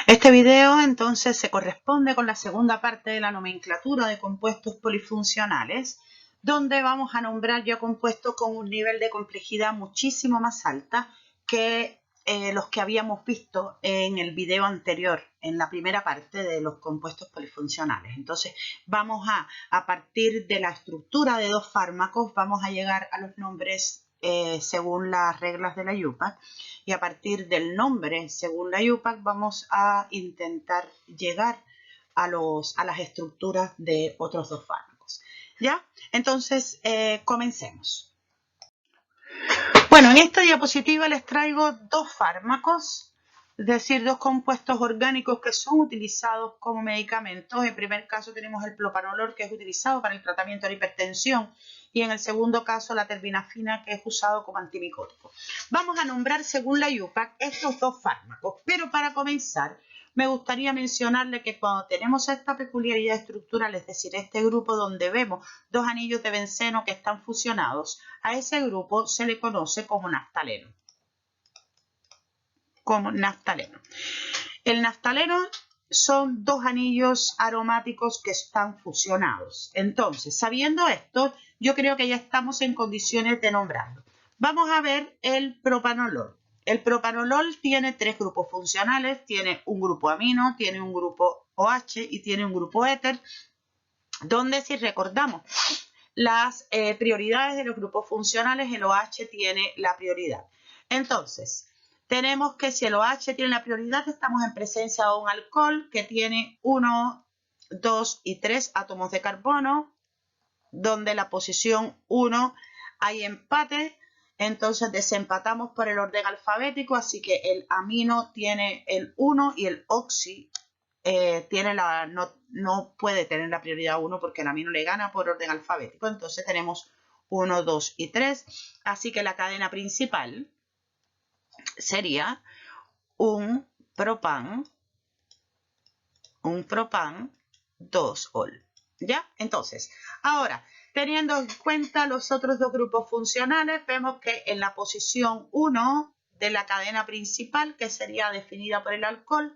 Este video entonces se corresponde con la segunda parte de la nomenclatura de compuestos polifuncionales, donde vamos a nombrar ya compuestos con un nivel de complejidad muchísimo más alta que los que habíamos visto en el video anterior, en la primera parte de los compuestos polifuncionales. Entonces vamos a partir de la estructura de dos fármacos, vamos a llegar a los nombres según las reglas de la IUPAC, y a partir del nombre según la IUPAC vamos a intentar llegar a las estructuras de otros dos fármacos. ¿Ya? Entonces, comencemos. Bueno, en esta diapositiva les traigo dos fármacos, es decir, dos compuestos orgánicos que son utilizados como medicamentos. En primer caso tenemos el propanolol, que es utilizado para el tratamiento de la hipertensión, y en el segundo caso la terbinafina, que es usado como antimicótico. Vamos a nombrar según la IUPAC estos dos fármacos, pero para comenzar me gustaría mencionarle que cuando tenemos esta peculiaridad estructural, es decir, este grupo donde vemos dos anillos de benceno que están fusionados, a ese grupo se le conoce como naftaleno. El naftaleno son dos anillos aromáticos que están fusionados. Entonces, sabiendo esto, yo creo que ya estamos en condiciones de nombrarlo. Vamos a ver el propanolol. El propanolol tiene tres grupos funcionales, tiene un grupo amino, tiene un grupo OH y tiene un grupo éter, donde si recordamos las prioridades de los grupos funcionales, el OH tiene la prioridad. Entonces, tenemos que si el OH tiene la prioridad, estamos en presencia de un alcohol que tiene 1, 2 y 3 átomos de carbono, donde la posición 1 hay empate. Entonces desempatamos por el orden alfabético, así que el amino tiene el 1 y el oxi no puede tener la prioridad 1 porque el amino le gana por orden alfabético. Entonces tenemos 1, 2 y 3. Así que la cadena principal sería un propan 2-ol. ¿Ya? Entonces, ahora, teniendo en cuenta los otros dos grupos funcionales, vemos que en la posición 1 de la cadena principal, que sería definida por el alcohol,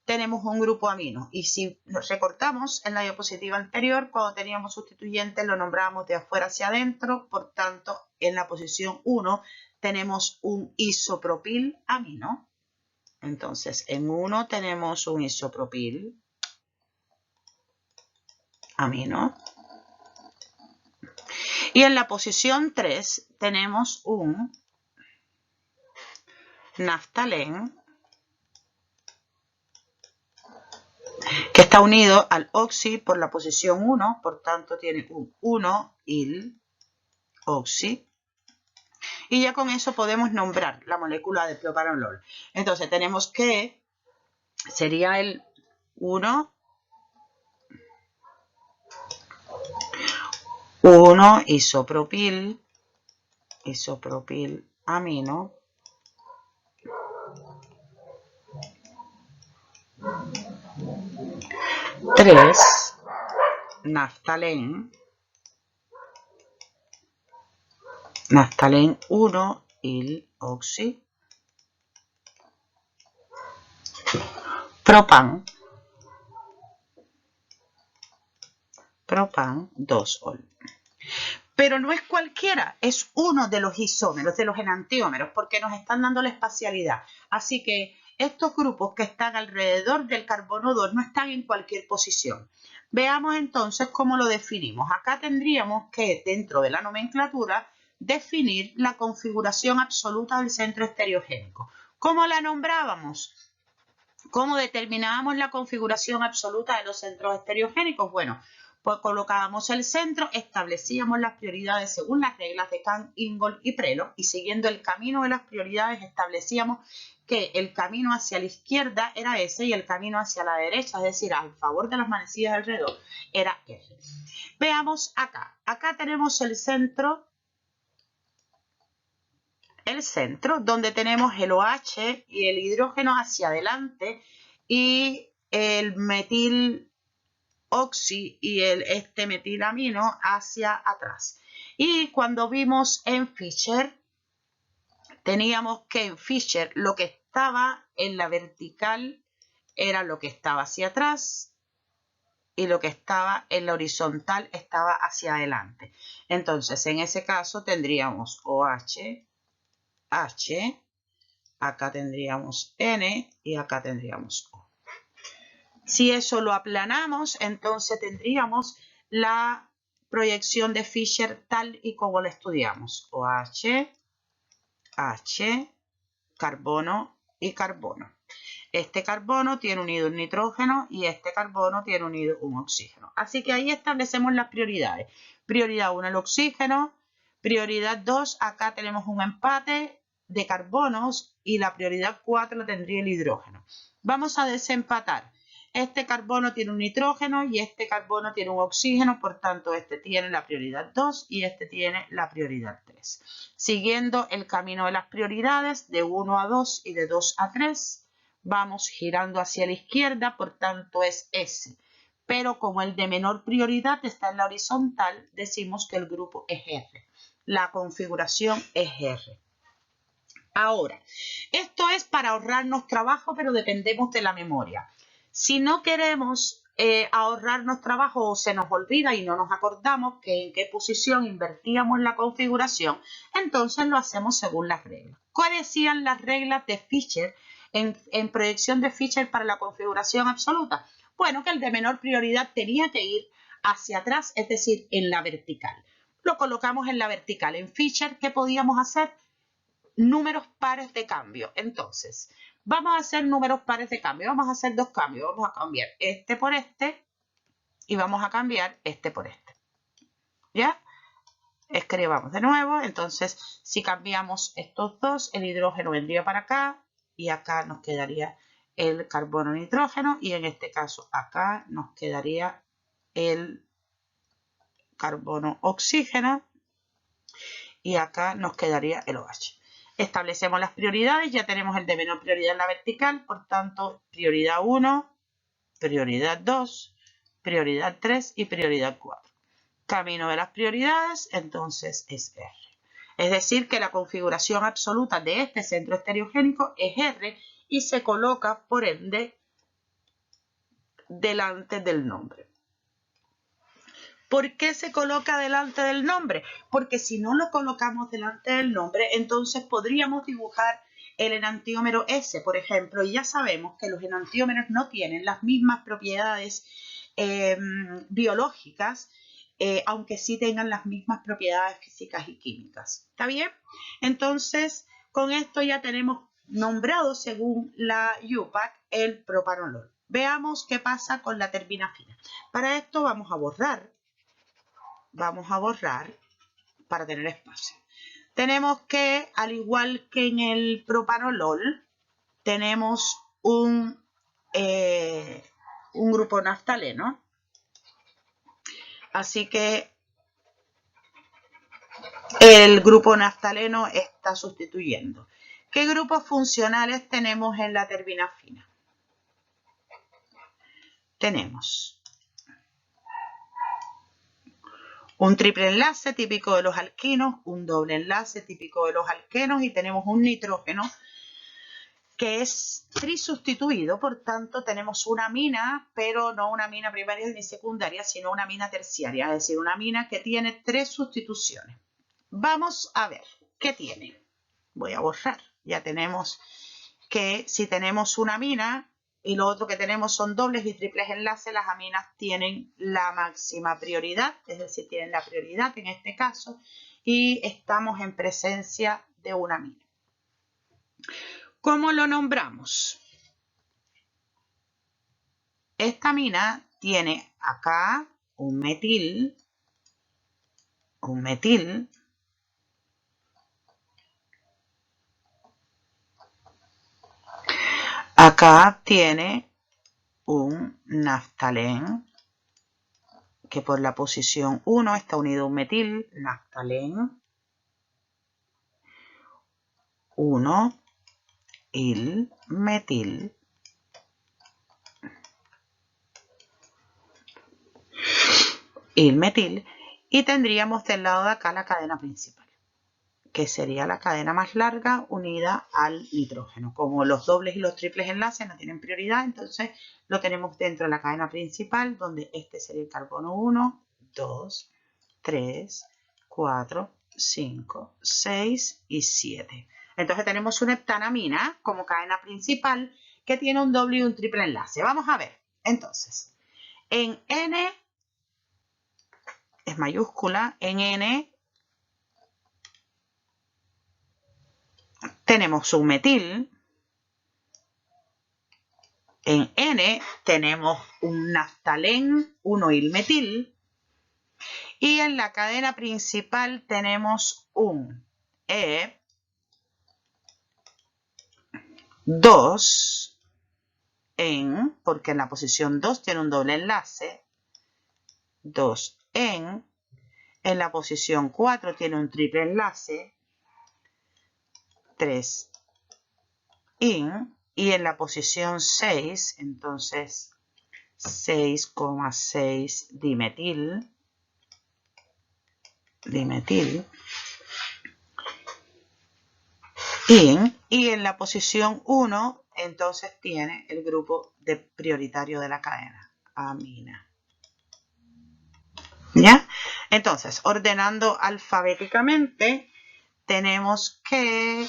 tenemos un grupo amino. Y si nos recortamos en la diapositiva anterior, cuando teníamos sustituyentes lo nombrábamos de afuera hacia adentro. Por tanto, en la posición 1 tenemos un isopropil amino. Entonces, en 1 tenemos un isopropil amino. Y en la posición 3 tenemos un naftalen, que está unido al oxi por la posición 1, por tanto tiene un 1-il-oxi. Y ya con eso podemos nombrar la molécula de propanolol. Entonces tenemos que sería el 1 isopropil amino, 3 naftalen 1-il-oxi, propan 2-ol. Pero no es cualquiera, es uno de los isómeros, de los enantiómeros, porque nos están dando la espacialidad. Así que estos grupos que están alrededor del carbono 2 no están en cualquier posición. Veamos entonces cómo lo definimos. Acá tendríamos que, dentro de la nomenclatura, definir la configuración absoluta del centro estereogénico. ¿Cómo la nombrábamos? ¿Cómo determinábamos la configuración absoluta de los centros estereogénicos? Bueno, pues colocábamos el centro, establecíamos las prioridades según las reglas de Kant, Ingold y Prelog, y siguiendo el camino de las prioridades establecíamos que el camino hacia la izquierda era ese y el camino hacia la derecha, es decir, a favor de las manecillas alrededor, era ese. Veamos acá. Acá tenemos el centro donde tenemos el OH y el hidrógeno hacia adelante y el metil oxi y este metilamino hacia atrás. Y cuando vimos en Fischer, teníamos que en Fischer lo que estaba en la vertical era lo que estaba hacia atrás y lo que estaba en la horizontal estaba hacia adelante. Entonces, en ese caso tendríamos OH, H, acá tendríamos N y acá tendríamos O. Si eso lo aplanamos, entonces tendríamos la proyección de Fisher tal y como la estudiamos. OH, H, carbono y carbono. Este carbono tiene unido un nitrógeno y este carbono tiene unido un oxígeno. Así que ahí establecemos las prioridades. Prioridad 1 el oxígeno, prioridad 2 acá tenemos un empate de carbonos y la prioridad 4 tendría el hidrógeno. Vamos a desempatar. Este carbono tiene un nitrógeno y este carbono tiene un oxígeno, por tanto este tiene la prioridad 2 y este tiene la prioridad 3. Siguiendo el camino de las prioridades de 1 a 2 y de 2 a 3, vamos girando hacia la izquierda, por tanto es S. Pero como el de menor prioridad está en la horizontal, decimos que el grupo es R. La configuración es R. Ahora, esto es para ahorrarnos trabajo, pero dependemos de la memoria. Si no queremos ahorrarnos trabajo o se nos olvida y no nos acordamos que en qué posición invertíamos la configuración, entonces lo hacemos según las reglas. ¿Cuáles decían las reglas de Fisher en proyección de Fisher para la configuración absoluta? Bueno, que el de menor prioridad tenía que ir hacia atrás, es decir, en la vertical. Lo colocamos en la vertical. En Fisher, ¿qué podíamos hacer? Números pares de cambio. Entonces, vamos a hacer números pares de cambio. Vamos a hacer dos cambios. Vamos a cambiar este por este y vamos a cambiar este por este. ¿Ya? Escribamos de nuevo. Entonces, si cambiamos estos dos, el hidrógeno vendría para acá y acá nos quedaría el carbono nitrógeno y en este caso acá nos quedaría el carbono oxígeno y acá nos quedaría el OH. Establecemos las prioridades, ya tenemos el de menor prioridad en la vertical, por tanto, prioridad 1, prioridad 2, prioridad 3 y prioridad 4. Camino de las prioridades, entonces es R. Es decir, que la configuración absoluta de este centro estereogénico es R y se coloca, por ende, delante del nombre. ¿Por qué se coloca delante del nombre? Porque si no lo colocamos delante del nombre, entonces podríamos dibujar el enantiómero S, por ejemplo, y ya sabemos que los enantiómeros no tienen las mismas propiedades biológicas, aunque sí tengan las mismas propiedades físicas y químicas. ¿Está bien? Entonces, con esto ya tenemos nombrado, según la UPAC, el propanolol. Veamos qué pasa con la terminafina. Para esto vamos a borrar para tener espacio. Tenemos que, al igual que en el propanolol, tenemos un grupo naftaleno. Así que el grupo naftaleno está sustituyendo. ¿Qué grupos funcionales tenemos en la terminafina? Tenemos un triple enlace típico de los alquinos, un doble enlace típico de los alquenos y tenemos un nitrógeno que es trisustituido, por tanto tenemos una amina, pero no una amina primaria ni secundaria, sino una amina terciaria, es decir, una amina que tiene 3 sustituciones. Vamos a ver, ¿qué tiene? Voy a borrar, ya tenemos que si tenemos una amina y lo otro que tenemos son dobles y triples enlaces, las aminas tienen la máxima prioridad, es decir, tienen la prioridad en este caso, y estamos en presencia de una amina. ¿Cómo lo nombramos? Esta amina tiene acá un metil, acá tiene un naftalén, que por la posición 1 está unido a un metil, naftalén 1, il metil. Il metil, y tendríamos del lado de acá la cadena principal. que sería la cadena más larga unida al nitrógeno. Como los dobles y los triples enlaces no tienen prioridad, entonces lo tenemos dentro de la cadena principal, donde este sería el carbono 1, 2, 3, 4, 5, 6 y 7. Entonces tenemos una heptanamina como cadena principal que tiene un doble y un triple enlace. Vamos a ver. Entonces, en N es mayúscula, en N tenemos un metil, en N tenemos un naftalén, un oilmetil, y en la cadena principal tenemos un E2 porque en la posición 2 tiene un doble enlace, 2 en la posición 4 tiene un triple enlace, 3 in, y en la posición 6, entonces 6,6 dimetil, in, y en la posición 1, entonces tiene el grupo prioritario de la cadena, amina. ¿Ya? Entonces, ordenando alfabéticamente, tenemos que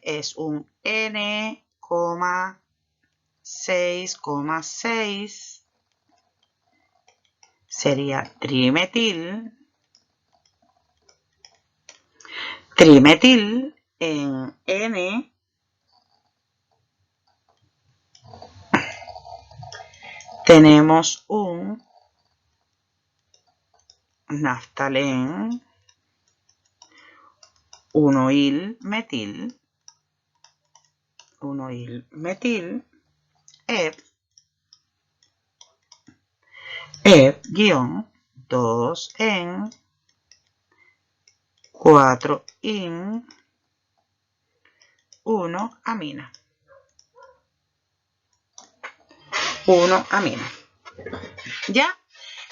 es un N,6,6 sería trimetil en N tenemos un naftalén, 1-il-metil, E-2 en 4 in 1 amina. 1 amina. ¿Ya?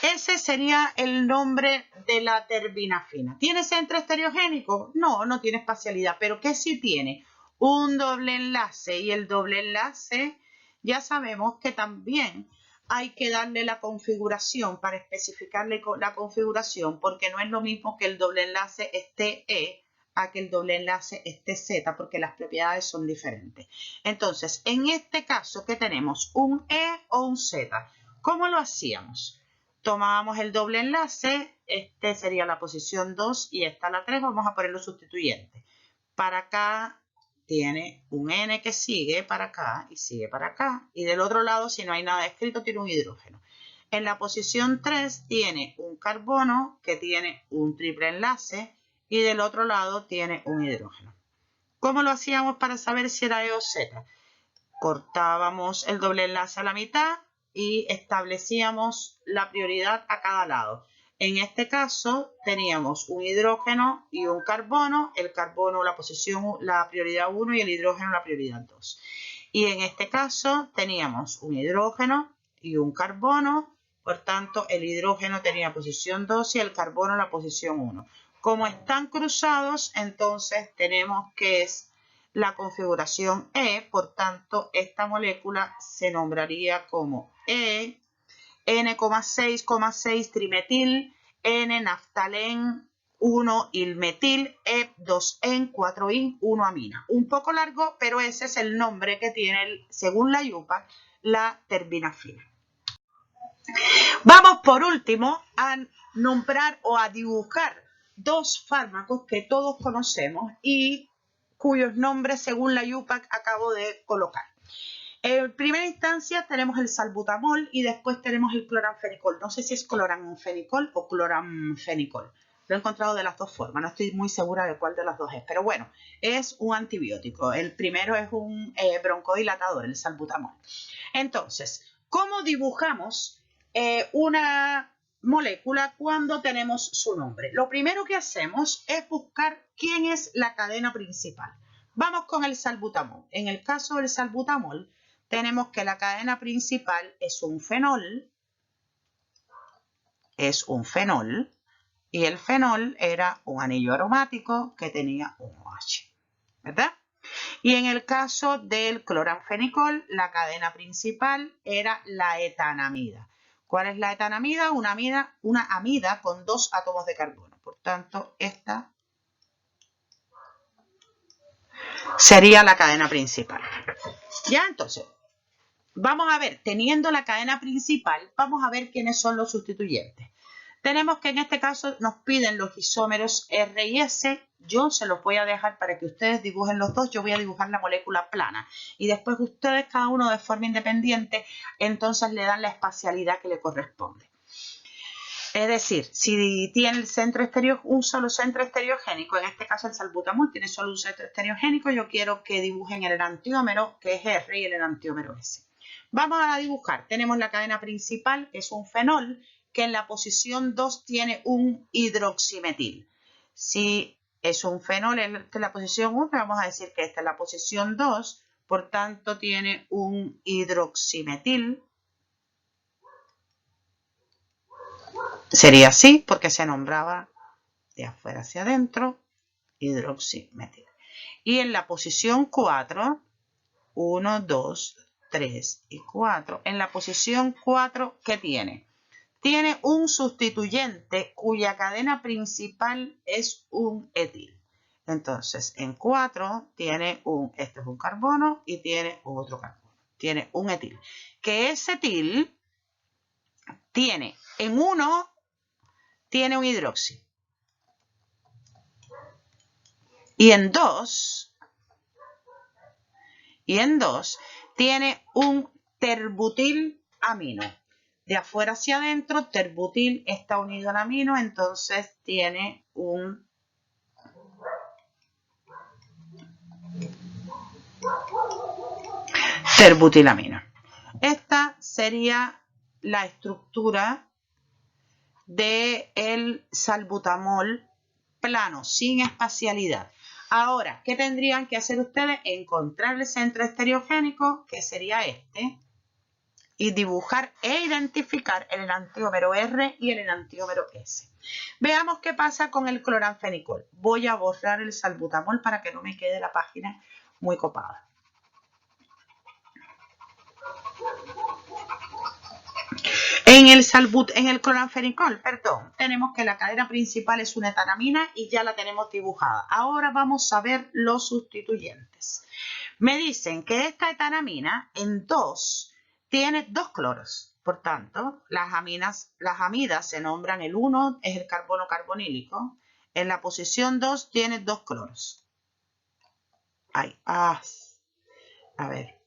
Ese sería el nombre de la terbinafina. ¿Tiene centro estereogénico? No, no tiene espacialidad. ¿Pero qué sí tiene? Un doble enlace. Y el doble enlace ya sabemos que también hay que darle la configuración para especificarle la configuración, porque no es lo mismo que el doble enlace esté E a que el doble enlace esté Z, porque las propiedades son diferentes. Entonces, en este caso, ¿qué tenemos? ¿Un E o un Z? ¿Cómo lo hacíamos? Tomábamos el doble enlace, este sería la posición 2 y esta la 3, vamos a poner los sustituyentes. Para acá tiene un N que sigue para acá y sigue para acá. Y del otro lado, si no hay nada escrito, tiene un hidrógeno. En la posición 3 tiene un carbono que tiene un triple enlace y del otro lado tiene un hidrógeno. ¿Cómo lo hacíamos para saber si era E o Z? Cortábamos el doble enlace a la mitad y establecíamos la prioridad a cada lado. En este caso teníamos un hidrógeno y un carbono, el carbono la prioridad 1 y el hidrógeno la prioridad 2. Y en este caso teníamos un hidrógeno y un carbono, por tanto el hidrógeno tenía posición 2 y el carbono la posición 1. Como están cruzados, entonces tenemos que es la configuración E, por tanto, esta molécula se nombraría como E, N,6,6 trimetil, N-naftalén, 1-ilmetil, E2-en, 4-in, 1-amina. Un poco largo, pero ese es el nombre que tiene, según la IUPAC, la terbinafina. Vamos por último a nombrar o a dibujar dos fármacos que todos conocemos y cuyos nombres, según la IUPAC, acabo de colocar. En primera instancia tenemos el salbutamol y después tenemos el cloranfenicol. No sé si es cloranfenicol o cloranfenicol. Lo he encontrado de las dos formas. No estoy muy segura de cuál de las dos es. Pero bueno, es un antibiótico. El primero es un broncodilatador, el salbutamol. Entonces, ¿cómo dibujamos una molécula cuando tenemos su nombre? Lo primero que hacemos es buscar quién es la cadena principal. Vamos con el salbutamol. En el caso del salbutamol, tenemos que la cadena principal es un fenol, y el fenol era un anillo aromático que tenía un OH, ¿verdad? Y en el caso del cloranfenicol, la cadena principal era la etanamida. ¿Cuál es la etanamida? Una amida con 2 átomos de carbono. Por tanto, esta sería la cadena principal. Ya, entonces, vamos a ver, teniendo la cadena principal, vamos a ver quiénes son los sustituyentes. Tenemos que en este caso nos piden los isómeros R y S. Yo se los voy a dejar para que ustedes dibujen los dos. Yo voy a dibujar la molécula plana. Y después ustedes, cada uno de forma independiente, entonces le dan la espacialidad que le corresponde. Es decir, si tiene el centro un solo centro estereogénico, en este caso el salbutamol tiene solo un centro estereogénico, yo quiero que dibujen el enantiómero, que es R, y el enantiómero S. Vamos a dibujar. Tenemos la cadena principal, que es un fenol, que en la posición 2 tiene un hidroximetil. Si es un fenol en la posición 1, vamos a decir que esta es la posición 2, por tanto tiene un hidroximetil. Sería así porque se nombraba de afuera hacia adentro, hidroximetil. Y en la posición 4, 1, 2, 3 y 4, en la posición 4, ¿qué tiene? Tiene un sustituyente cuya cadena principal es un etil. Entonces, en 4 tiene este es un carbono y tiene otro carbono. Tiene un etil. Que ese etil tiene, en 1, tiene un hidroxi. Y en 2 tiene un terbutilamino. De afuera hacia adentro, terbutil está unido al amino, entonces tiene un terbutilamino. Esta sería la estructura del salbutamol plano, sin espacialidad. Ahora, ¿qué tendrían que hacer ustedes? Encontrar el centro estereogénico, que sería este, y dibujar e identificar el enantiómero R y el enantiómero S. Veamos qué pasa con el cloranfenicol. Voy a borrar el salbutamol para que no me quede la página muy copada. En el cloranfenicol, tenemos que la cadena principal es una etanamina y ya la tenemos dibujada. Ahora vamos a ver los sustituyentes. Me dicen que esta etanamina en 2 tiene 2 cloros. Por tanto, las amidas se nombran, el 1 es el carbono carbonílico. En la posición 2 tiene 2 cloros. A ver,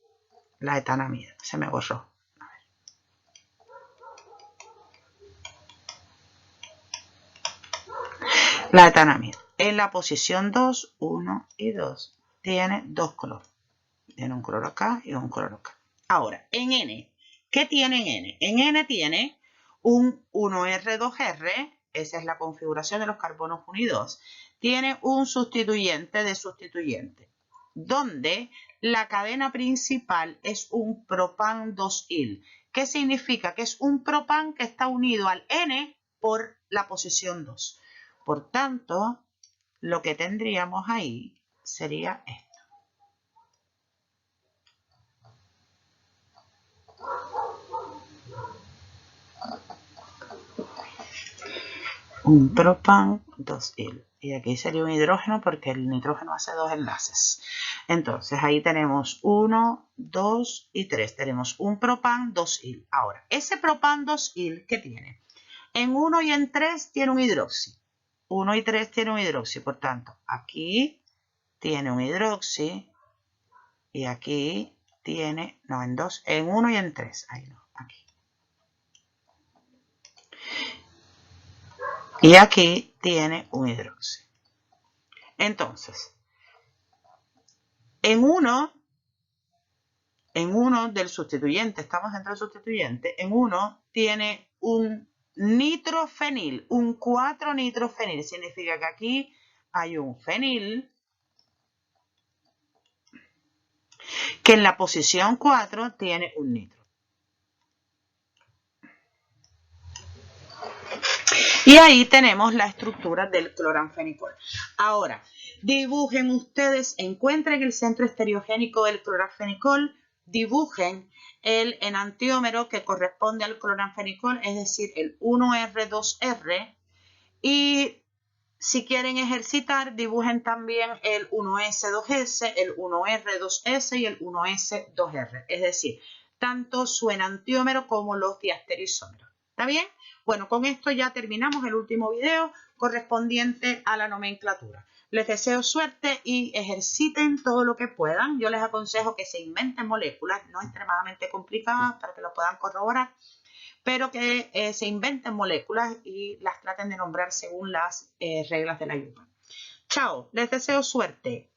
la etanamida se me borró. La etanamida en la posición 2, 1 y 2 tiene 2 cloros. Tiene un cloro acá y un cloro acá. Ahora, en N, ¿qué tiene en N? En N tiene un 1R2R, esa es la configuración de los carbonos unidos. Tiene un sustituyente de sustituyente, donde la cadena principal es un propan 2-il. ¿Qué significa? Que es un propan que está unido al N por la posición 2. Por tanto, lo que tendríamos ahí sería esto. Un propan 2-il. Y aquí sería un hidrógeno porque el nitrógeno hace 2 enlaces. Entonces ahí tenemos 1, 2 y 3. Tenemos un propan 2-il. Ahora, ese propan 2-il, ¿qué tiene? En 1 y en 3 tiene un hidroxi. 1 y 3 tiene un hidroxi. Por tanto, aquí tiene un hidroxi. Y aquí tiene, no, en 2, en 1 y en 3. Ahí no, aquí. Y aquí tiene un hidroxi. Entonces, en uno del sustituyente, estamos dentro del sustituyente, en uno tiene un nitrofenil, un 4-nitrofenil. Significa que aquí hay un fenil que en la posición 4 tiene un nitro. Y ahí tenemos la estructura del cloranfenicol. Ahora, dibujen ustedes, encuentren el centro estereogénico del cloranfenicol, dibujen el enantiómero que corresponde al cloranfenicol, es decir, el 1R2R, y si quieren ejercitar, dibujen también el 1S2S, el 1R2S y el 1S2R, es decir, tanto su enantiómero como los diastereoisómeros. ¿Está bien? Bueno, con esto ya terminamos el último video correspondiente a la nomenclatura. Les deseo suerte y ejerciten todo lo que puedan. Yo les aconsejo que se inventen moléculas, no extremadamente complicadas, para que lo puedan corroborar, pero que se inventen moléculas y las traten de nombrar según las reglas de la IUPAC. Chao, les deseo suerte.